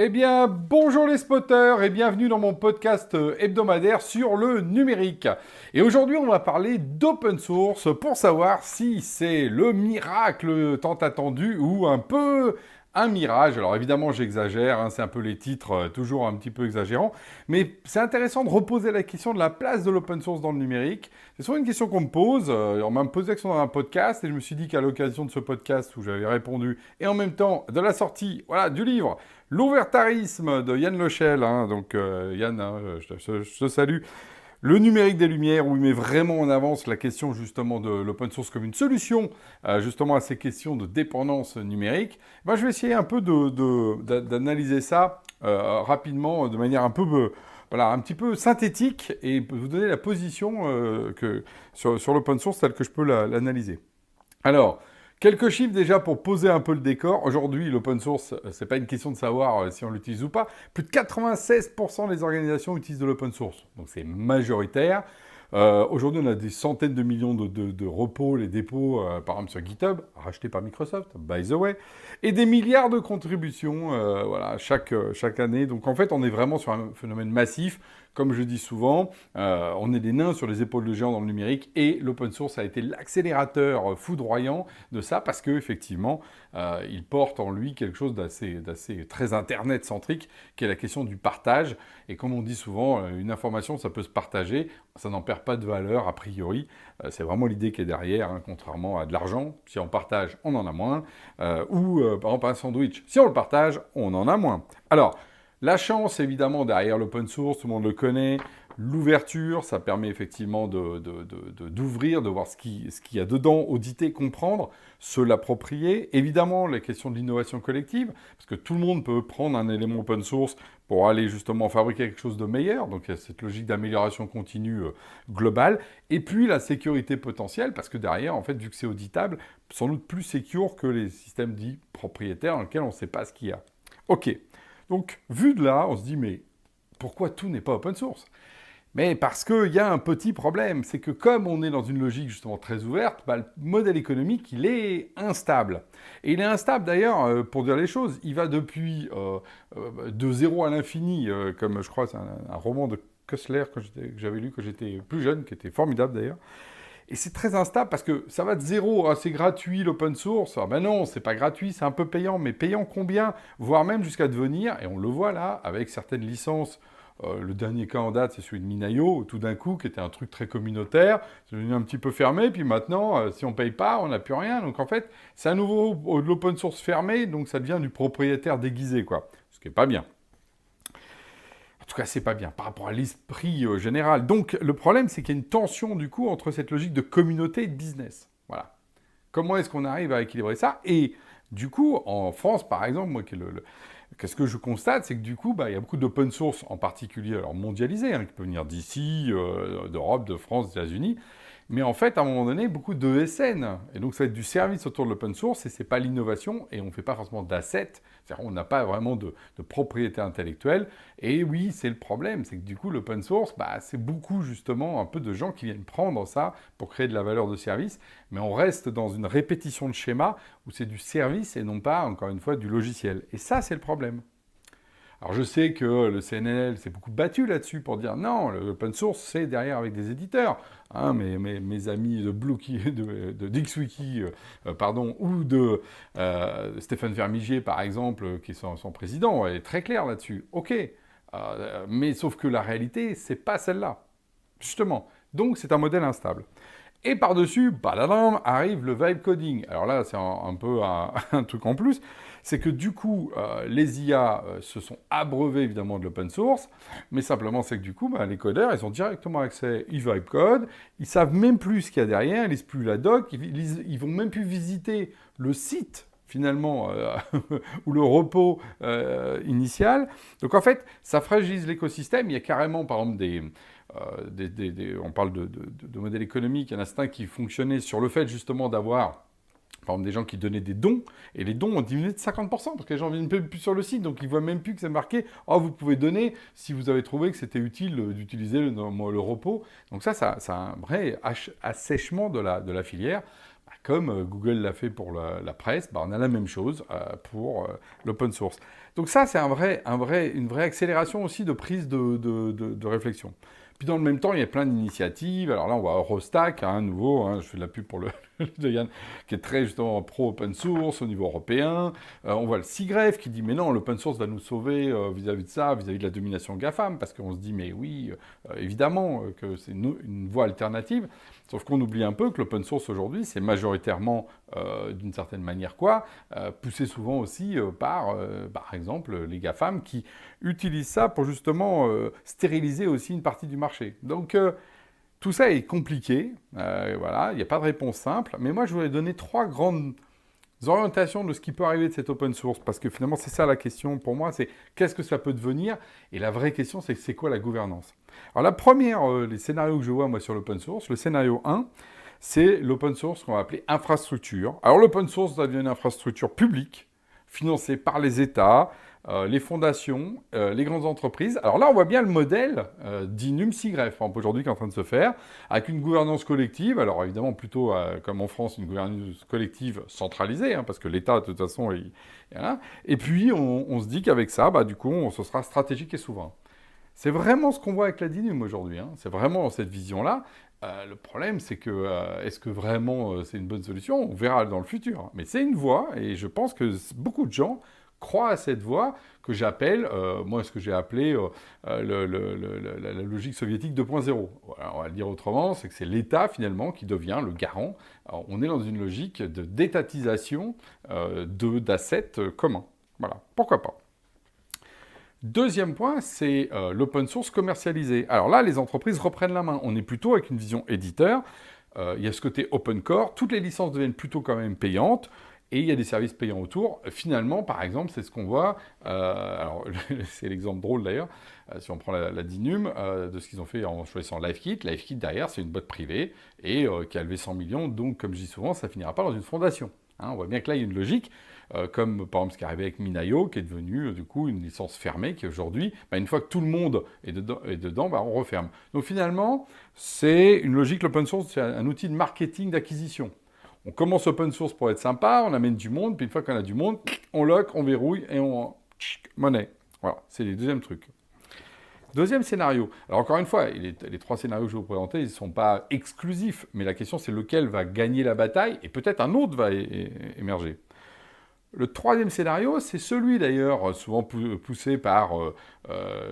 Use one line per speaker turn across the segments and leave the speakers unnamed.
Eh bien, bonjour les spotters et bienvenue dans mon podcast hebdomadaire sur le numérique. Et aujourd'hui, on va parler d'open source pour savoir si c'est le miracle tant attendu ou un peu un mirage. Alors évidemment, j'exagère, c'est un peu les titres toujours un petit peu exagérants, mais c'est intéressant de reposer la question de la place de l'open source dans le numérique. C'est souvent une question qu'on me pose, on m'a posé la question dans un podcast et je me suis dit qu'à l'occasion de ce podcast où j'avais répondu et en même temps de la sortie du livre L'ouvertarisme de Yann Lechel, donc Yann, je te salue. Le numérique des Lumières, où il met vraiment en avance la question justement de l'open source comme une solution justement à ces questions de dépendance numérique. Je vais essayer un peu d'analyser ça rapidement, de manière un peu, un petit peu synthétique, et vous donner la position sur l'open source telle que je peux l'analyser. Alors, quelques chiffres déjà pour poser un peu le décor. Aujourd'hui, l'open source, c'est pas une question de savoir si on l'utilise ou pas. Plus de 96% des organisations utilisent de l'open source. Donc c'est majoritaire. Aujourd'hui, on a des centaines de millions de repos, les dépôts, par exemple sur GitHub, rachetés par Microsoft, by the way, et des milliards de contributions chaque année. Donc en fait, on est vraiment sur un phénomène massif. Comme je dis souvent, on est des nains sur les épaules de géants dans le numérique et l'open source a été l'accélérateur foudroyant de ça parce qu'effectivement, il porte en lui quelque chose d'assez très internet-centrique qui est la question du partage. Et comme on dit souvent, une information, ça peut se partager, ça n'en perd pas de valeur a priori. C'est vraiment l'idée qui est derrière, contrairement à de l'argent. Si on partage, on en a moins. Par exemple, un sandwich, si on le partage, on en a moins. Alors, la chance, évidemment, derrière l'open source, tout le monde le connaît. L'ouverture, ça permet effectivement d'ouvrir, de voir ce qu'il y a dedans, auditer, comprendre, se l'approprier. Évidemment, la question de l'innovation collective, parce que tout le monde peut prendre un élément open source pour aller justement fabriquer quelque chose de meilleur. Donc il y a cette logique d'amélioration continue globale. Et puis la sécurité potentielle, parce que derrière, en fait, vu que c'est auditable, sans doute plus secure que les systèmes dits propriétaires dans lesquels on ne sait pas ce qu'il y a. Ok. Donc, vu de là, on se dit, mais pourquoi tout n'est pas open source ? Mais parce qu'il y a un petit problème, c'est que comme on est dans une logique justement très ouverte, le modèle économique, il est instable. Et il est instable d'ailleurs, pour dire les choses, il va depuis de zéro à l'infini, comme je crois c'est un roman de Kessler que j'avais lu quand j'étais plus jeune, qui était formidable d'ailleurs. Et c'est très instable parce que ça va de zéro, c'est gratuit l'open source. Non, c'est pas gratuit, c'est un peu payant, mais payant combien ? Voire même jusqu'à devenir, et on le voit là, avec certaines licences, le dernier cas en date, c'est celui de Minayo, tout d'un coup, qui était un truc très communautaire, c'est devenu un petit peu fermé, puis maintenant, si on paye pas, on n'a plus rien. Donc en fait, c'est à nouveau de l'open source fermé, donc ça devient du propriétaire déguisé, quoi. Ce qui est pas bien. En tout cas, c'est pas bien par rapport à l'esprit général. Donc, le problème, c'est qu'il y a une tension, du coup, entre cette logique de communauté et de business. Voilà. Comment est-ce qu'on arrive à équilibrer ça ? Et du coup, en France, par exemple, moi, qu'est-ce que je constate, c'est que du coup, il y a beaucoup d'open source, en particulier, alors mondialisé, qui peut venir d'ici, d'Europe, de France, des États-Unis. Mais en fait, à un moment donné, beaucoup de SN. Et donc, ça va être du service autour de l'open source et c'est pas l'innovation et on ne fait pas forcément d'assets. C'est-à-dire, on n'a pas vraiment de propriété intellectuelle. Et oui, c'est le problème. C'est que du coup, l'open source, c'est beaucoup justement un peu de gens qui viennent prendre ça pour créer de la valeur de service. Mais on reste dans une répétition de schéma où c'est du service et non pas, encore une fois, du logiciel. Et ça, c'est le problème. Alors je sais que le CNL s'est beaucoup battu là-dessus pour dire non, l'open source c'est derrière avec des éditeurs. Mes amis de de DXWiki, ou de Stéphane Vermigier par exemple, qui est son président, est très clair là-dessus. Ok, mais sauf que la réalité c'est pas celle-là, justement. Donc c'est un modèle instable. Et par-dessus, badadam, arrive le vibe coding. Alors là, c'est un peu un truc en plus. C'est que du coup, les IA se sont abreuvés évidemment de l'open source, mais simplement c'est que du coup, les codeurs, ils ont directement accès, ils vibe code, ils savent même plus ce qu'il y a derrière, ils lisent plus la doc, ils vont même plus visiter le site finalement, ou le repos initial. Donc en fait, ça fragilise l'écosystème. Il y a carrément, par exemple, on parle de modèles économiques, il y en a certains qui fonctionnaient sur le fait justement d'avoir par exemple des gens qui donnaient des dons, et les dons ont diminué de 50%, parce que les gens ne viennent plus sur le site, donc ils ne voient même plus que c'est marqué « Oh, vous pouvez donner si vous avez trouvé que c'était utile d'utiliser le repos ». Donc ça a un vrai assèchement de la filière, comme Google l'a fait pour la presse, on a la même chose pour l'open source. Donc ça, c'est une vraie accélération aussi de prise de réflexion. Puis dans le même temps, il y a plein d'initiatives. Alors là, on voit Eurostack, nouveau, je fais de la pub pour le de Yann, qui est très justement pro-open source au niveau européen. On voit le CIGREF qui dit, mais non, l'open source va nous sauver vis-à-vis de ça, vis-à-vis de la domination GAFAM, parce qu'on se dit, mais oui, évidemment, que c'est une voie alternative. Sauf qu'on oublie un peu que l'open source aujourd'hui, c'est majoritairement, d'une certaine manière poussé souvent aussi par exemple, les GAFAM qui utilisent ça pour justement stériliser aussi une partie du marché. Donc, tout ça est compliqué, voilà, il n'y a pas de réponse simple, mais moi je voulais donner 3 grandes orientations de ce qui peut arriver de cette open source, parce que finalement c'est ça la question pour moi, c'est qu'est-ce que ça peut devenir, et la vraie question c'est quoi la gouvernance. Alors la première, les scénarios que je vois moi sur l'open source, le scénario 1, c'est l'open source qu'on va appeler infrastructure. Alors l'open source ça devient une infrastructure publique, financée par les États, les fondations, les grandes entreprises. Alors là, on voit bien le modèle d'INUM-SIGREF, aujourd'hui, qui est en train de se faire, avec une gouvernance collective. Alors évidemment, plutôt comme en France, une gouvernance collective centralisée, parce que l'État, de toute façon, voilà. Et puis, on se dit qu'avec ça, du coup, ce sera stratégique et souverain. C'est vraiment ce qu'on voit avec la DINUM aujourd'hui. C'est vraiment cette vision-là. Le problème, c'est que, est-ce que vraiment c'est une bonne solution? On verra dans le futur. Mais c'est une voie, et je pense que beaucoup de gens croient à cette voie que j'appelle, moi ce que j'ai appelé la logique soviétique 2.0. Voilà, on va le dire autrement, c'est que c'est l'État finalement qui devient le garant. Alors, on est dans une logique d'étatisation d'assets communs. Voilà, pourquoi pas. Deuxième point, c'est l'open source commercialisé. Alors là, les entreprises reprennent la main. On est plutôt avec une vision éditeur. Il y a ce côté open core. Toutes les licences deviennent plutôt quand même payantes. Et il y a des services payants autour. Finalement, par exemple, c'est ce qu'on voit. Alors, c'est l'exemple drôle d'ailleurs, si on prend la DINUM, de ce qu'ils ont fait en choisissant LiveKit. LiveKit, derrière, c'est une boîte privée et qui a levé 100 millions. Donc, comme je dis souvent, ça finira pas dans une fondation. On voit bien que là, il y a une logique, comme par exemple ce qui est arrivé avec Minayo, qui est devenu du coup une licence fermée, qui aujourd'hui, une fois que tout le monde est dedans, on referme. Donc finalement, c'est une logique, l'open source, c'est un outil de marketing d'acquisition. On commence open source pour être sympa, on amène du monde, puis une fois qu'on a du monde, on lock, on verrouille et on... monnaie. Voilà, c'est le deuxième truc. Deuxième scénario. Alors encore une fois, les 3 scénarios que je vais vous présenter, ils ne sont pas exclusifs, mais la question c'est lequel va gagner la bataille, et peut-être un autre va émerger. Le troisième scénario, c'est celui d'ailleurs souvent poussé par,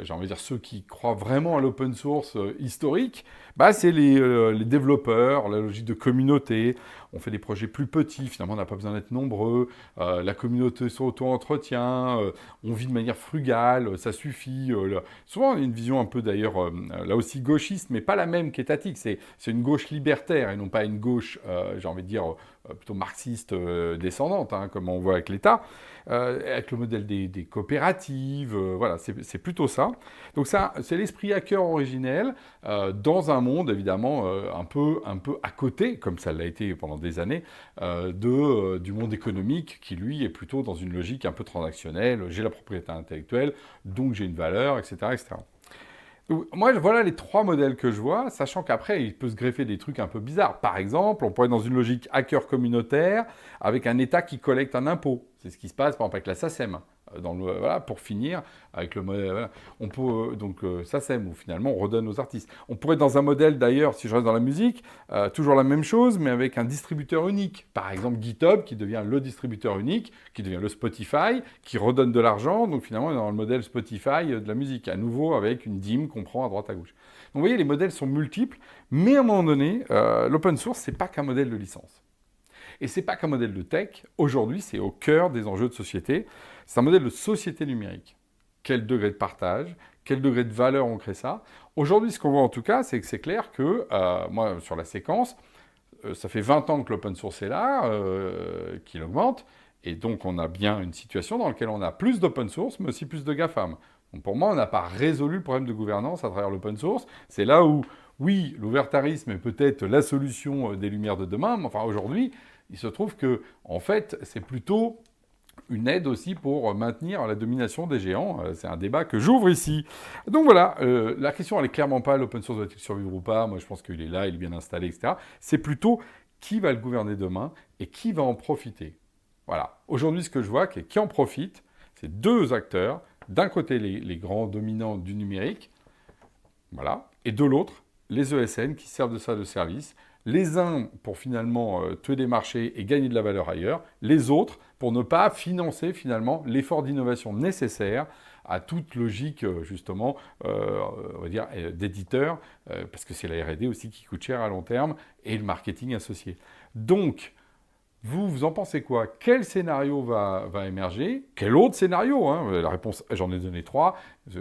j'ai envie de dire, ceux qui croient vraiment à l'open source historique, c'est les développeurs, la logique de communauté. On fait des projets plus petits, finalement on n'a pas besoin d'être nombreux, la communauté s'auto-entretient, on vit de manière frugale, ça suffit. Souvent on a une vision un peu d'ailleurs, là aussi gauchiste, mais pas la même qu'étatique, c'est une gauche libertaire et non pas une gauche, j'ai envie de dire, plutôt marxiste descendante, comme on voit avec l'État, avec le modèle des coopératives, voilà, c'est plutôt ça. Donc ça, c'est l'esprit hacker originel, dans un monde évidemment un peu à côté, comme ça l'a été pendant des années, du monde économique qui lui est plutôt dans une logique un peu transactionnelle, j'ai la propriété intellectuelle, donc j'ai une valeur, etc., etc. Donc, moi, voilà les 3 modèles que je vois, sachant qu'après, il peut se greffer des trucs un peu bizarres. Par exemple, on pourrait être dans une logique hacker communautaire avec un État qui collecte un impôt. C'est ce qui se passe, par exemple, avec la SACEM. Voilà, pour finir, avec le modèle... Voilà. On peut, donc, SACEM, où finalement, on redonne aux artistes. On pourrait être dans un modèle, d'ailleurs, si je reste dans la musique, toujours la même chose, mais avec un distributeur unique. Par exemple, GitHub, qui devient le distributeur unique, qui devient le Spotify, qui redonne de l'argent. Donc, finalement, on est dans le modèle Spotify de la musique, à nouveau avec une dîme qu'on prend à droite à gauche. Donc, vous voyez, les modèles sont multiples, mais à un moment donné, l'open source, c'est pas qu'un modèle de licence. Et c'est pas qu'un modèle de tech. Aujourd'hui, c'est au cœur des enjeux de société. C'est un modèle de société numérique. Quel degré de partage, quel degré de valeur on crée ça. Aujourd'hui, ce qu'on voit en tout cas, c'est que c'est clair que, moi, sur la séquence, ça fait 20 ans que l'open source est là, qu'il augmente. Et donc, on a bien une situation dans laquelle on a plus d'open source, mais aussi plus de GAFAM. Donc, pour moi, on n'a pas résolu le problème de gouvernance à travers l'open source. C'est là où, oui, l'ouvertarisme est peut-être la solution des lumières de demain, mais enfin, aujourd'hui, il se trouve que, en fait, c'est plutôt une aide aussi pour maintenir la domination des géants. C'est un débat que j'ouvre ici. Donc voilà, la question, elle est clairement pas l'open source doit-il survivre ou pas. Moi, je pense qu'il est là, il est bien installé, etc. C'est plutôt qui va le gouverner demain et qui va en profiter. Voilà. Aujourd'hui, ce que je vois, qui en profite, c'est deux acteurs. D'un côté, les grands dominants du numérique, voilà, et de l'autre, les ESN qui servent de ça de service. Les uns pour finalement tuer des marchés et gagner de la valeur ailleurs, les autres pour ne pas financer finalement l'effort d'innovation nécessaire à toute logique justement, on va dire, d'éditeur, parce que c'est la R&D aussi qui coûte cher à long terme, et le marketing associé. Donc, vous en pensez quoi? Quel scénario va émerger? Quel autre scénario, hein? La réponse, j'en ai donné 3.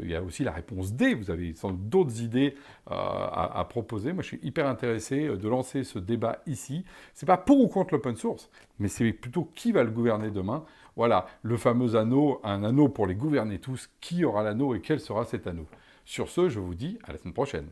Il y a aussi la réponse D. Vous avez sans doute d'autres idées à proposer. Moi, je suis hyper intéressé de lancer ce débat ici. C'est pas pour ou contre l'open source, mais c'est plutôt qui va le gouverner demain. Voilà, le fameux anneau, un anneau pour les gouverner tous. Qui aura l'anneau et quel sera cet anneau? Sur ce, je vous dis à la semaine prochaine.